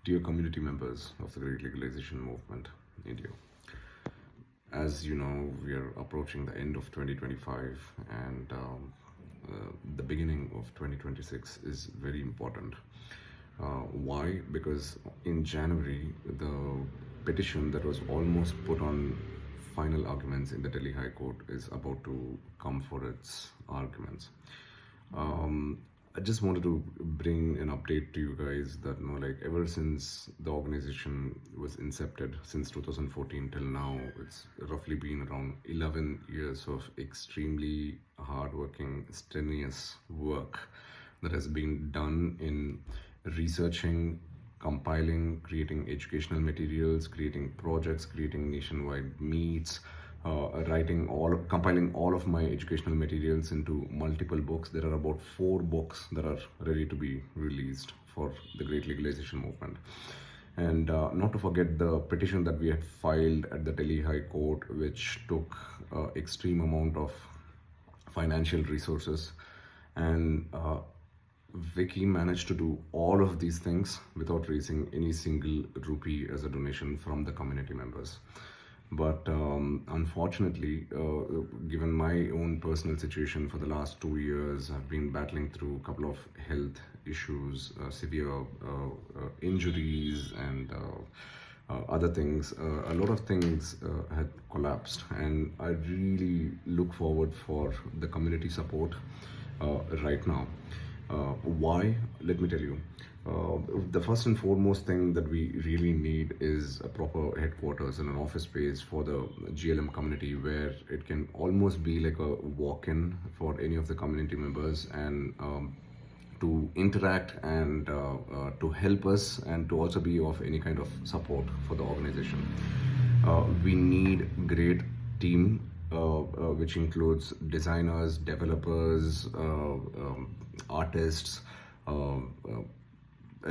Dear community members of the Great Legalization Movement, India, as you know, we are approaching the end of 2025 and the beginning of 2026 is very important. Why? Because in January, the petition that was almost put on final arguments in the Delhi High Court is about to come for its arguments. I just wanted to bring an update to you guys that ever since the organization was incepted since 2014 till now, it's roughly been around 11 years of extremely hardworking, strenuous work that has been done in researching, compiling, creating educational materials, creating projects, creating nationwide meets, compiling all of my educational materials into multiple books. There are about 4 books that are ready to be released for the Great Legalization Movement. And not to forget the petition that we had filed at the Delhi High Court, which took extreme amount of financial resources. And Viki managed to do all of these things without raising any single rupee as a donation from the community members. But unfortunately, given my own personal situation for the last 2 years, I've been battling through a couple of health issues, severe injuries and other things. A lot of things had collapsed, and I really look forward for the community support right now. Why? Let me tell you. The first and foremost thing that we really need is a proper headquarters and an office space for the GLM community, where it can almost be like a walk-in for any of the community members, and to interact and to help us, and to also be of any kind of support for the organization. We need great team, which includes designers, developers, artists,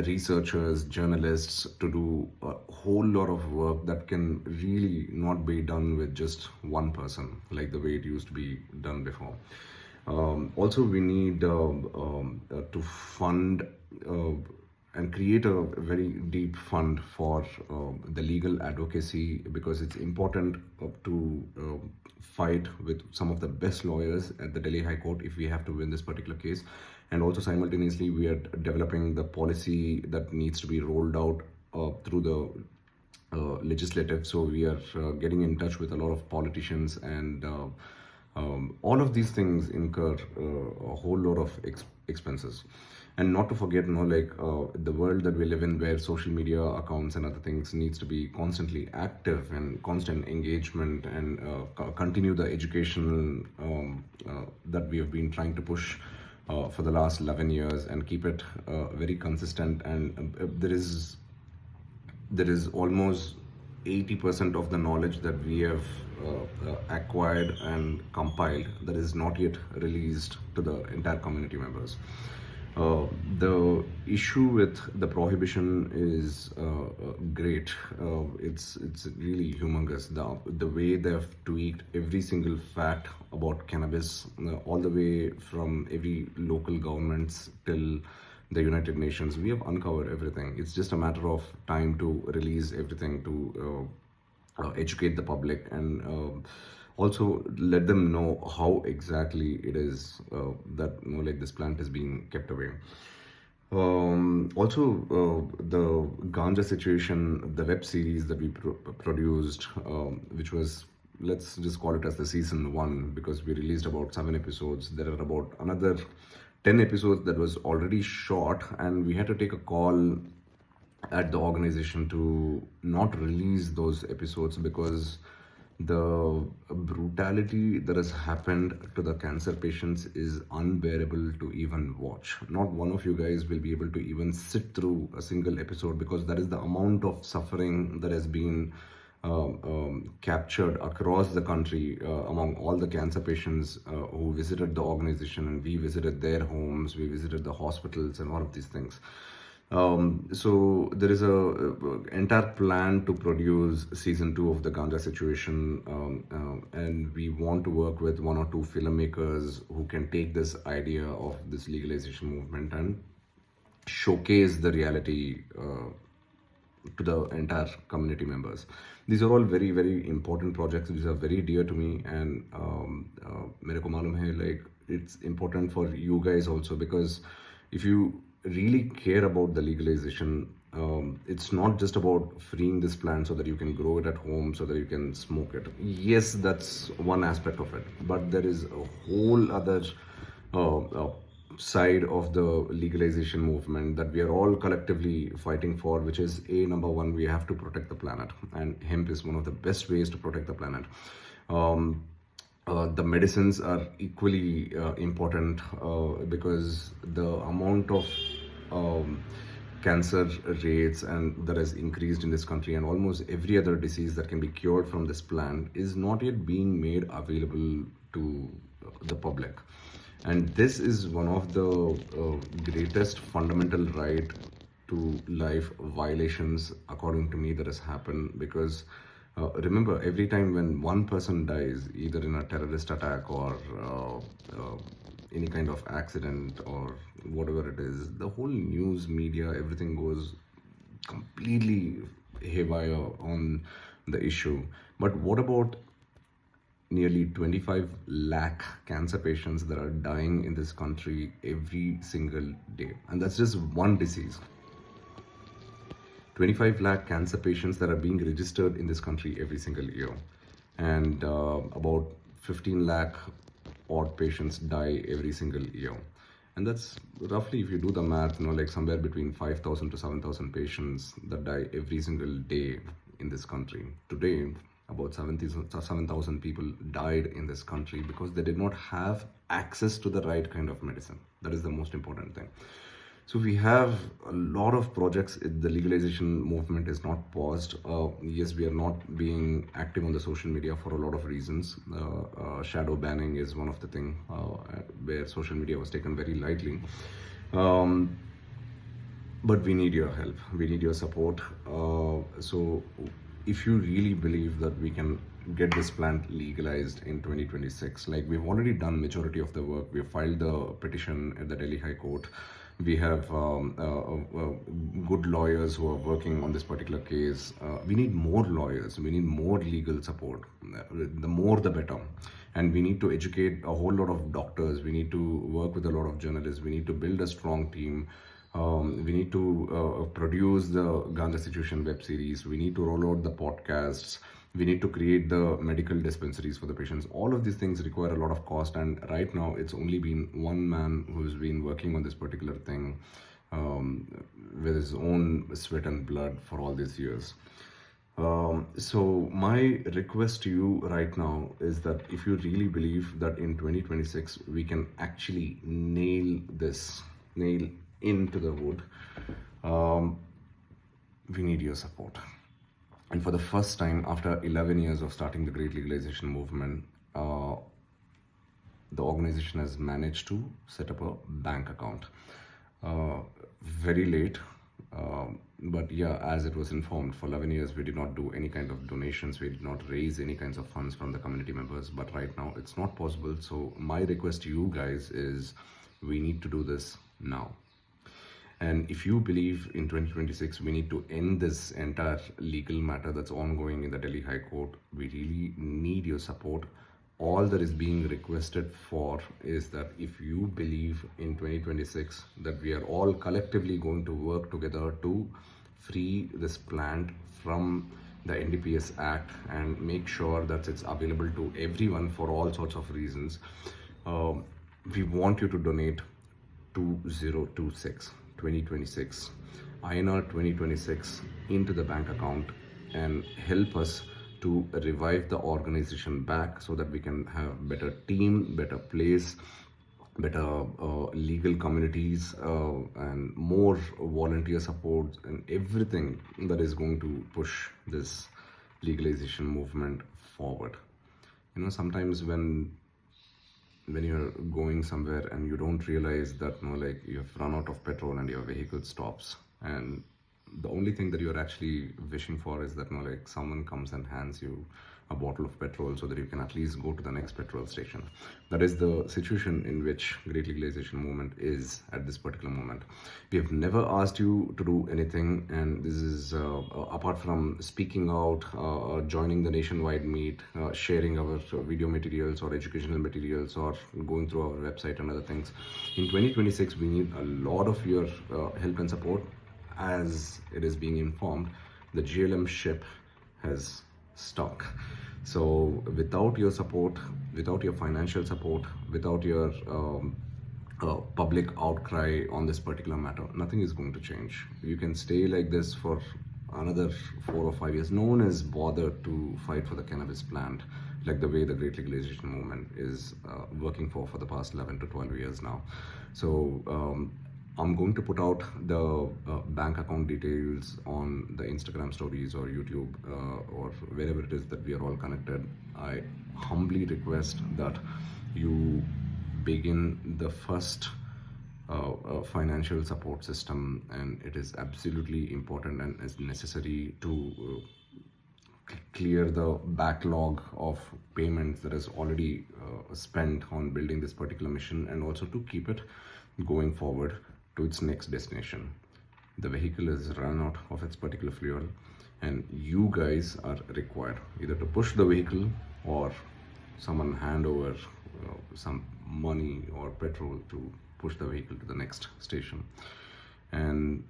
researchers, journalists, to do a whole lot of work that can really not be done with just one person like the way it used to be done before. Also, we need to fund and create a very deep fund for the legal advocacy, because it's important to fight with some of the best lawyers at the Delhi High Court if we have to win this particular case. And also simultaneously, we are developing the policy that needs to be rolled out through the legislative. So we are getting in touch with a lot of politicians, and all of these things incur a whole lot of expenses. And not to forget, the world that we live in, where social media accounts and other things needs to be constantly active and constant engagement, and continue the educational that we have been trying to push for the last 11 years, and keep it very consistent. And there is almost 80% of the knowledge that we have acquired and compiled that is not yet released to the entire community members. The issue with the prohibition is great. It's really humongous. The way they've tweaked every single fact about cannabis, all the way from every local governments till the United Nations, we have uncovered everything. It's just a matter of time to release everything, to educate the public, and also let them know how exactly it is that this plant is being kept away. Also, the ganja situation, the web series that we produced, which was, let's just call it as the season 1, because we released about 7 episodes. There are about another 10 episodes that was already shot, and we had to take a call at the organization to not release those episodes because the brutality that has happened to the cancer patients is unbearable to even watch. Not one of you guys will be able to even sit through a single episode, because that is the amount of suffering that has been captured across the country among all the cancer patients who visited the organization, and we visited their homes, we visited the hospitals and all of these things. So there is a entire plan to produce season 2 of the ganja situation, and we want to work with 1 or 2 filmmakers who can take this idea of this legalization movement and showcase the reality to the entire community members. These are all very, very important projects. These are very dear to me, and mere ko malum hai, like, it's important for you guys also, because if you really care about the legalization, it's not just about freeing this plant so that you can grow it at home, so that you can smoke it. Yes, that's one aspect of it, but there is a whole other side of the legalization movement that we are all collectively fighting for, which is number one, we have to protect the planet, and hemp is one of the best ways to protect the planet. The medicines are equally important, because the amount of cancer rates and that has increased in this country, and almost every other disease that can be cured from this plant is not yet being made available to the public. And this is one of the greatest fundamental right to life violations, according to me, that has happened. Because remember, every time when one person dies, either in a terrorist attack or any kind of accident or whatever it is, the whole news media, everything goes completely haywire on the issue. But what about nearly 25 lakh cancer patients that are dying in this country every single day? And that's just one disease. 25 lakh cancer patients that are being registered in this country every single year. And about 15 lakh odd patients die every single year. And that's roughly, if you do the math, like somewhere between 5,000 to 7,000 patients that die every single day in this country. Today, about 7,000 people died in this country because they did not have access to the right kind of medicine. That is the most important thing. So we have a lot of projects. The legalization movement is not paused. Yes, we are not being active on the social media for a lot of reasons. Shadow banning is one of the things where social media was taken very lightly. But we need your help. We need your support. So if you really believe that we can get this plant legalized in 2026, like, we've already done majority of the work. We've filed the petition at the Delhi High Court. We have good lawyers who are working on this particular case. We need more lawyers. We need more legal support. The more, the better. And we need to educate a whole lot of doctors. We need to work with a lot of journalists. We need to build a strong team. We need to produce the Ganja Situation web series. We need to roll out the podcasts. We need to create the medical dispensaries for the patients. All of these things require a lot of cost, and right now it's only been one man who's been working on this particular thing with his own sweat and blood for all these years. So my request to you right now is that if you really believe that in 2026 we can actually nail into the wood, we need your support. And for the first time after 11 years of starting the Great Legalization movement, the organization has managed to set up a bank account. Very late, but yeah, as it was informed, for 11 years we did not do any kind of donations. We did not raise any kinds of funds from the community members. But right now it's not possible. So my request to you guys is, we need to do this now. And if you believe in 2026 we need to end this entire legal matter that's ongoing in the Delhi High Court, we really need your support. All that is being requested for is that if you believe in 2026 that we are all collectively going to work together to free this plant from the NDPS Act and make sure that it's available to everyone for all sorts of reasons, we want you to donate 2026 INR 2026 into the bank account and help us to revive the organization back, so that we can have better team, better place, better legal communities, and more volunteer support, and everything that is going to push this legalization movement forward. Sometimes when you're going somewhere and you don't realize that like you have run out of petrol and your vehicle stops, and the only only thing that you're actually wishing for is that, like, someone comes and hands you a bottle of petrol so that you can at least go to the next petrol station. That is the situation in which Great Legalization movement is at this particular moment. We have never asked you to do anything, and this is apart from speaking out, joining the nationwide meet, sharing our video materials or educational materials, or going through our website and other things. In 2026, we need a lot of your help and support. As it is being informed, the GLM ship has stuck. So without your support, without your financial support, without your public outcry on this particular matter, nothing is going to change. You can stay like this for another 4 or 5 years. No one is bothered to fight for the cannabis plant like the way the Great Legalization movement is working for the past 11 to 12 years now. So I'm going to put out the bank account details on the Instagram stories or YouTube or wherever it is that we are all connected. I humbly request that you begin the first financial support system, and it is absolutely important and is necessary to clear the backlog of payments that is already spent on building this particular mission, and also to keep it going forward to its next destination. The vehicle is run out of its particular fuel, and you guys are required either to push the vehicle or someone hand over some money or petrol to push the vehicle to the next station. And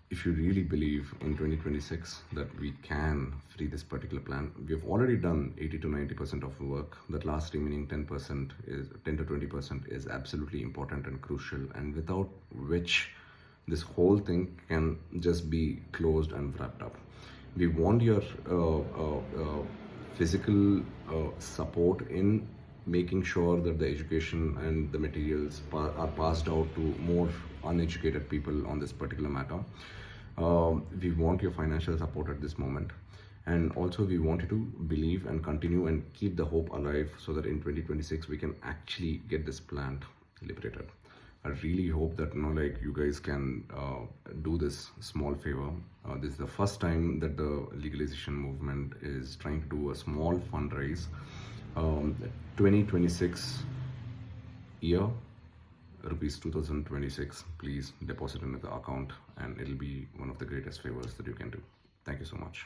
if you really believe in 2026 that we can free this particular plan, we have already done 80 to 90% of work. That last remaining 10% is 10 to 20% is absolutely important and crucial, and without which this whole thing can just be closed and wrapped up. We want your physical support in making sure that the education and the materials are passed out to more uneducated people on this particular matter. We want your financial support at this moment, and also we want you to believe and continue and keep the hope alive so that in 2026 we can actually get this plant liberated. I really hope that you guys can do this small favor. This is the first time that the legalization movement is trying to do a small fundraise. 2026 year, rupees 2026, please deposit into the account, and it'll be one of the greatest favors that you can do. Thank you so much.